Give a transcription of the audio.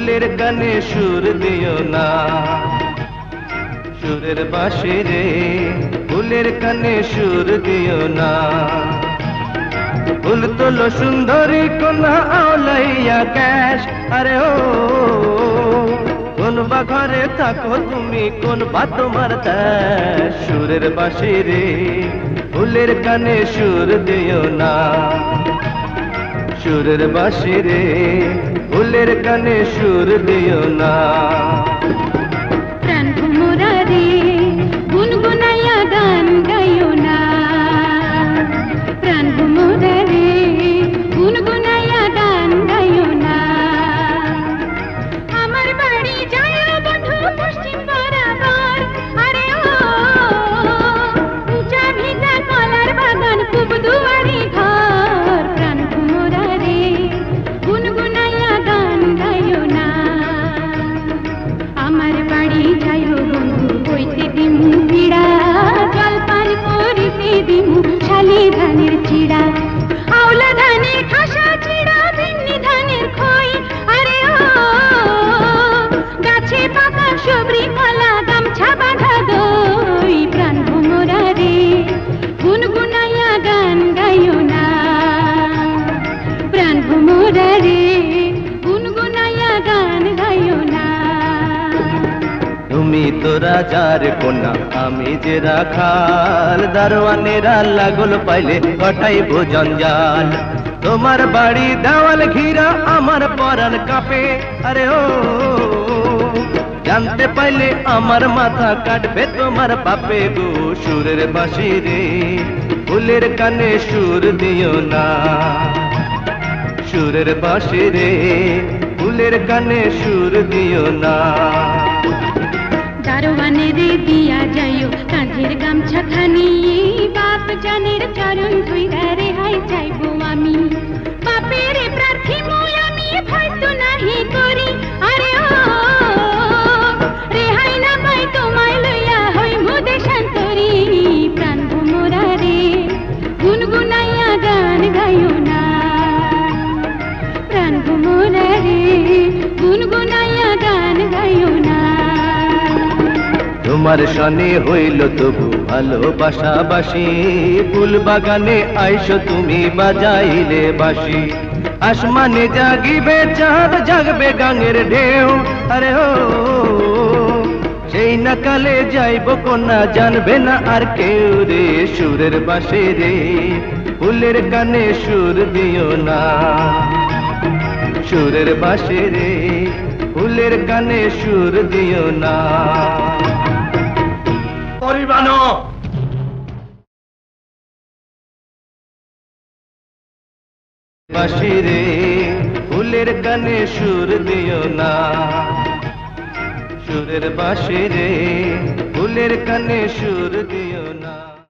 ফুলের কানে সুর দিও না। সুরের বাঁশি রে ফুলের কানে সুর দিও না। ফুল তোলো সুন্দরী কন্যা আওলাইয়া ক্যাশ, আরে ও কোন বা ঘরে থাকো তুমি, কোন বা তোমার দেশ। সুরের বাঁশি রে ফুলের কানে সুর দিও না। সুরের বাঁশি রে ফুলের কানে সুর দিও না। প্রাণ ভোমরা রে গুনগুনাইয়া গান গাইও না। প্রাণ ভোমরা রে গুনগুনাইয়া গান গাইও না। আমার বাড়ি যায় বন্ধু পশ্চিম বরাবর, আরে ও উঁচা ভিজা কলার বাগান খুব দুয়ারি ঘর। প্রাণ ভোমরা রে গুনগুনাইয়া গান গাইও না। আমার বাড়ি যায় বন্ধু হইতে দিমু পিড়া, জলপান করিতে দিমু শালি ধানের চিড়া। আওলা ধানের খাসা চিড়া, ভিন্নি ধানের খই, আরে ও গাছে পাকা সবরি কলা, গামছা বাঁধা দই। প্রাণ ভোমরা রে গুনগুনাইয়া গান গাইও না। প্রাণ ভোমরা রে গুনগুনাইয়া গান গাইও না। তুমি তো রাজার কন্যা, আমি যে রাখাল, দারোয়ানেরা লাগল পাইলে ঘটাইব জঞ্জাল। তোমার বাড়ি দেওয়াল ঘিরা, আমার পরাণ কাঁপে, আরে ও জানতে পাইলে আমার মাথা কাটবে তোমার বাপে গো। সুরের বাঁশি রে ফুলের কানে সুর দিও না। সুরের বাঁশি রে ফুলের কানে সুর দিও না। দারোয়ানে রে দিয়া যাইও কাঁধের গামছা খানি, বাপ জানের চরণ ধইরা রেহাই চাইবো আমি। বাপের প্রার্থী মই আমি, ভয় তো নাহি করি, আরে ও রেহাই না পাই তোমায় লইয়া হইমু দেশান্তরী। প্রাণ ভোমরা রে গুনগুনাইয়া গান গাইও না। প্রাণ ভোমরা রে গুনগুনাইয়া গান গাইও না। তোমার সনে হইল তবু ভালোবাসাবাসি, ফুল বাগানে আইসো তুমি বাজাইলে বাঁশি। আসমানে জাগিবে চাঁদ, জাগবে গাঙের ঢেউ, আরে ও সেই না কালে যাইব কন্যা, জানবে না আর কেউ রে। সুরের বাঁশি রে ফুলের কানে সুর দিও না। সুরের বাঁশি রে ফুলের কানে সুর দিও না। পরিবানো বাঁশি রে ফুলের কানে সুর দিও না। সুরের বাঁশি রে ফুলের কানে সুর দিও